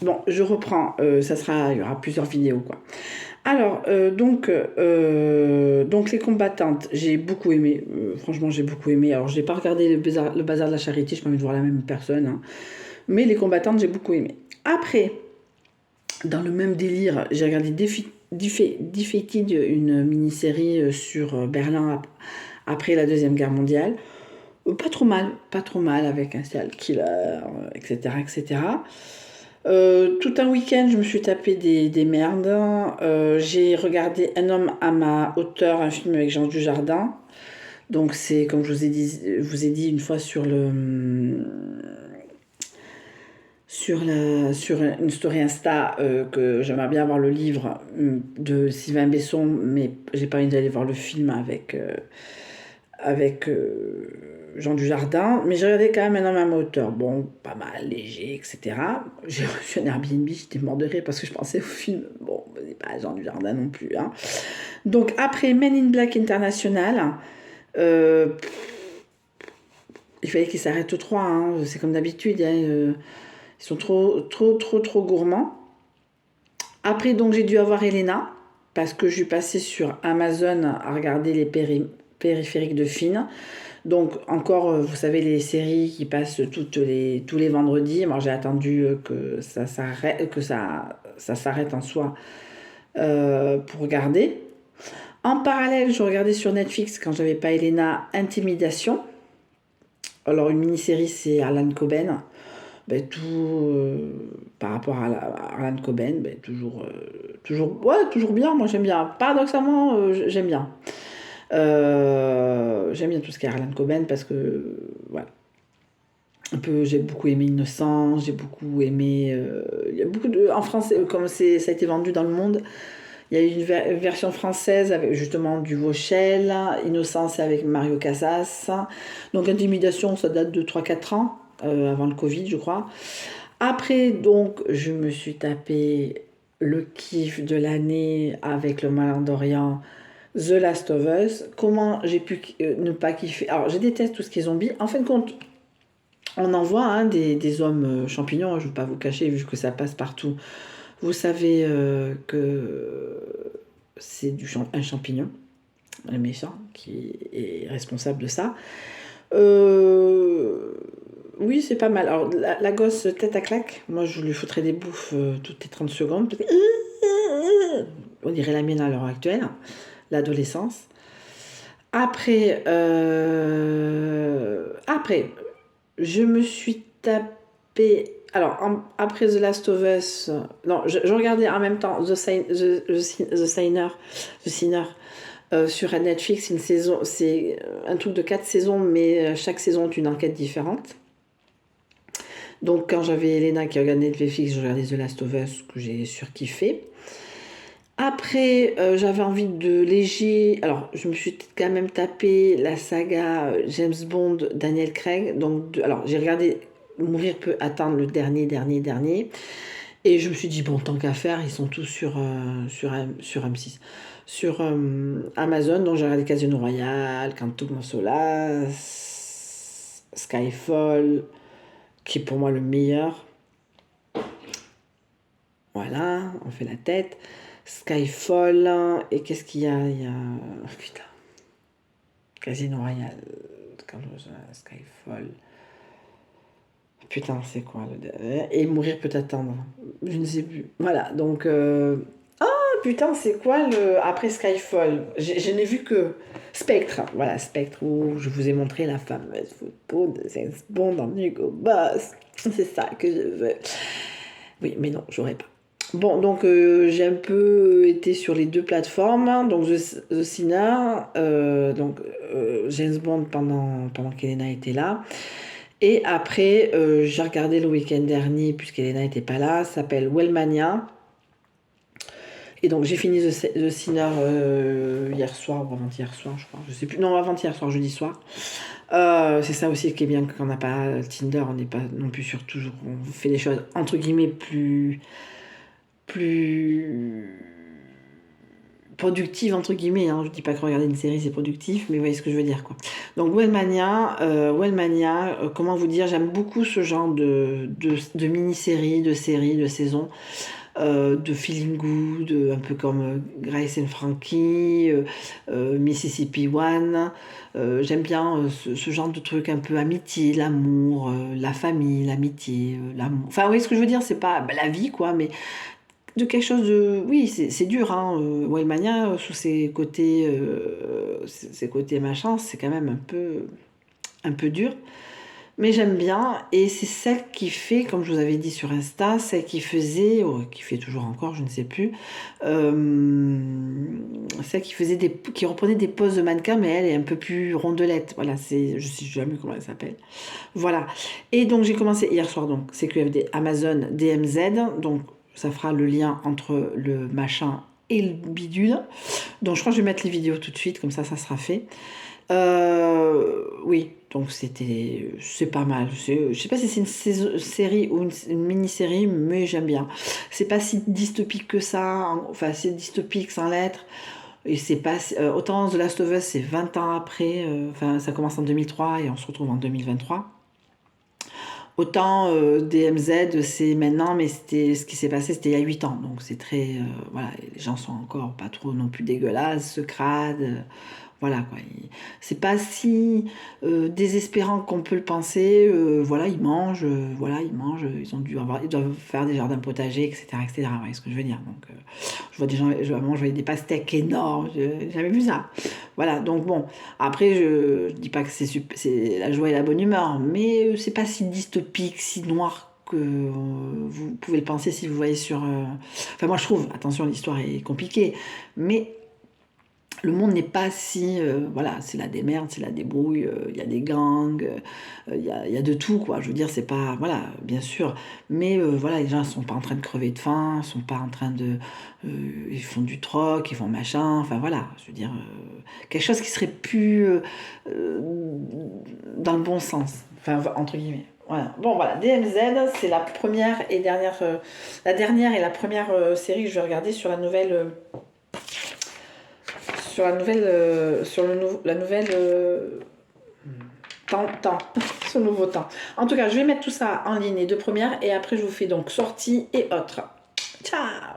Bon, je reprends. Il y aura plusieurs vidéos, quoi. Alors, donc les combattantes, j'ai beaucoup aimé. Franchement, j'ai beaucoup aimé. Alors, j'ai pas regardé le bazar de la charité, j'ai pas envie de voir la même personne, hein. Mais les combattantes, j'ai beaucoup aimé. Après, dans le même délire, j'ai regardé Defeated, une mini-série sur Berlin après la Deuxième Guerre mondiale. Pas trop mal avec un serial killer, etc., etc. Tout un week-end, je me suis tapé des merdes. J'ai regardé Un homme à ma hauteur, un film avec Jean Dujardin. Donc c'est, comme vous ai dit une fois sur une story Insta, que j'aimerais bien voir le livre de Sylvain Besson, mais j'ai pas envie d'aller voir le film avec Jean Dujardin, mais j'ai regardé quand même Un homme à ma hauteur. Bon, pas mal, léger, etc. J'ai reçu un Airbnb, j'étais mort de rire parce que je pensais au film. Bon, c'est pas Jean Dujardin non plus, hein. Donc après Men in Black International, euh, il fallait qu'ils s'arrêtent aux trois, hein. C'est comme d'habitude, hein. Ils sont trop gourmands. Après, donc j'ai dû avoir Elena, parce que je suis passée sur Amazon à regarder les périphériques de Finn. Donc encore, vous savez, les séries qui passent tous les vendredis. Moi, j'ai attendu que ça s'arrête en soi pour regarder. En parallèle, je regardais sur Netflix, quand j'avais pas Elena, Intimidation. Alors une mini-série, c'est Alan Coben. Ben, par rapport à Alan Coben, ben, toujours bien. Moi, j'aime bien. Paradoxalement, j'aime bien. J'aime bien tout ce qui est Harlan Coben parce que voilà. J'ai beaucoup aimé Innocence, j'ai beaucoup aimé. Il y a beaucoup de. En français, comme ça a été vendu dans le monde, il y a eu une version française avec justement du Vauchel, Innocence avec Mario Casas. Donc Intimidation, ça date de 3 4 ans, avant le Covid, je crois. Après, donc, je me suis tapé le kiff de l'année avec Le Malin d'Orient, The Last of Us. Comment j'ai pu ne pas kiffer? Alors, je déteste tout ce qui est zombie. En fin de compte, on en voit, hein, des hommes champignons, je ne vais pas vous cacher, vu que ça passe partout. Vous savez que c'est un champignon, le méchant, qui est responsable de ça. Euh, Oui, c'est pas mal. Alors, la gosse tête à claque, moi, je lui foutrais des bouffes toutes les 30 secondes. On dirait la mienne à l'heure actuelle, l'adolescence. Après, je me suis tapé. Alors, après The Last of Us, non, je regardais en même temps The Sinner, sur Netflix. Une saison, c'est un truc de 4 saisons, mais chaque saison est une enquête différente. Donc, quand j'avais Elena qui regardait Netflix, je regardais The Last of Us, que j'ai surkiffé. Après, j'avais envie de léger. Alors, je me suis quand même tapé la saga James Bond, Daniel Craig. Donc, alors, j'ai regardé Mourir peut attendre le dernier. Et je me suis dit, bon, tant qu'à faire, ils sont tous sur M6. Sur Amazon, donc j'ai regardé Casino Royale, Quantum Solace, Skyfall, qui est pour moi le meilleur. Voilà, on fait la tête. Skyfall, et qu'est-ce qu'il y a? Il y a. Oh, putain. Casino Royale. Skyfall. Putain, c'est quoi le dernier? Et Mourir peut attendre. Je ne sais plus. Voilà, donc. Putain, c'est quoi le. Après Skyfall? Je n'ai vu que Spectre. Voilà, Spectre, où je vous ai montré la fameuse photo de James Bond en Hugo Boss. C'est ça que je veux. Oui, mais non, j'aurais pas. Bon, donc j'ai un peu été sur les deux plateformes, hein. Donc The Sinner, James Bond pendant qu'Elena était là. Et après, j'ai regardé le week-end dernier, puisqu'Elena n'était pas là, ça s'appelle Wellmania. Et donc j'ai fini The Sinner hier soir ou avant-hier soir, je crois. Je sais plus. Non, avant-hier soir, jeudi soir. C'est ça aussi qui est bien quand on n'a pas Tinder, on n'est pas non plus sur toujours. On fait des choses entre guillemets plus productive entre guillemets, hein. Je dis pas que regarder une série c'est productif, mais vous voyez ce que je veux dire quoi. Donc Wellmania, comment vous dire, j'aime beaucoup ce genre de mini-séries, de séries, de saisons, de feeling good, un peu comme Grace and Frankie, Mississippi One. J'aime bien ce genre de truc un peu amitié, l'amour, la famille, l'amitié, l'amour. Enfin, vous voyez ce que je veux dire, c'est pas la vie quoi, mais de quelque chose de... Oui, c'est dur, hein. Wellmania, sous ses côtés machin, c'est quand même un peu dur. Mais j'aime bien, et c'est celle qui fait, comme je vous avais dit sur Insta, celle qui faisait, qui fait toujours encore, je ne sais plus, celle qui faisait qui reprenait des poses de mannequin, mais elle est un peu plus rondelette. Voilà, je sais jamais comment elle s'appelle. Voilà. Et donc j'ai commencé hier soir, donc CQFD Amazon DMZ, donc ça fera le lien entre le machin et le bidule. Donc je crois que je vais mettre les vidéos tout de suite, comme ça sera fait. Oui, donc c'est pas mal. Je sais pas si c'est une série ou une mini-série, mais j'aime bien. C'est pas si dystopique que ça, enfin c'est dystopique sans l'être. Et c'est pas autant The Last of Us c'est 20 ans après, enfin ça commence en 2003 et on se retrouve en 2023. Autant DMZ c'est maintenant, mais ce qui s'est passé c'était il y a 8 ans, donc c'est très voilà, les gens sont encore pas trop non plus dégueulasses, se crades. Voilà quoi, c'est pas si désespérant qu'on peut le penser. Voilà, ils ont ils doivent faire des jardins potagers, etc., etc. Vous voyez ce que je veux dire. Donc, je vois des gens, à un moment, je voyais des pastèques énormes. J'avais vu ça. Voilà, donc bon. Après, je dis pas que c'est la joie et la bonne humeur, mais c'est pas si dystopique, si noir que vous pouvez le penser si vous voyez sur. Enfin, moi, je trouve. Attention, l'histoire est compliquée, mais le monde n'est pas si... voilà, c'est la démerde, c'est la débrouille, il y a des gangs, il y a de tout, quoi. Je veux dire, c'est pas... Voilà, bien sûr. Mais voilà, les gens ne sont pas en train de crever de faim, ne sont pas en train de... ils font du troc, ils font machin, enfin voilà. Je veux dire, quelque chose qui serait plus dans le bon sens. Enfin, entre guillemets. Voilà. Bon, voilà, DMZ, c'est la première et dernière... la dernière et la première série que je vais regarder sur la nouvelle... la nouvelle temps, ce nouveau temps. En tout cas, je vais mettre tout ça en ligne, les deux premières, et après je vous fais donc sortie et autres. Ciao!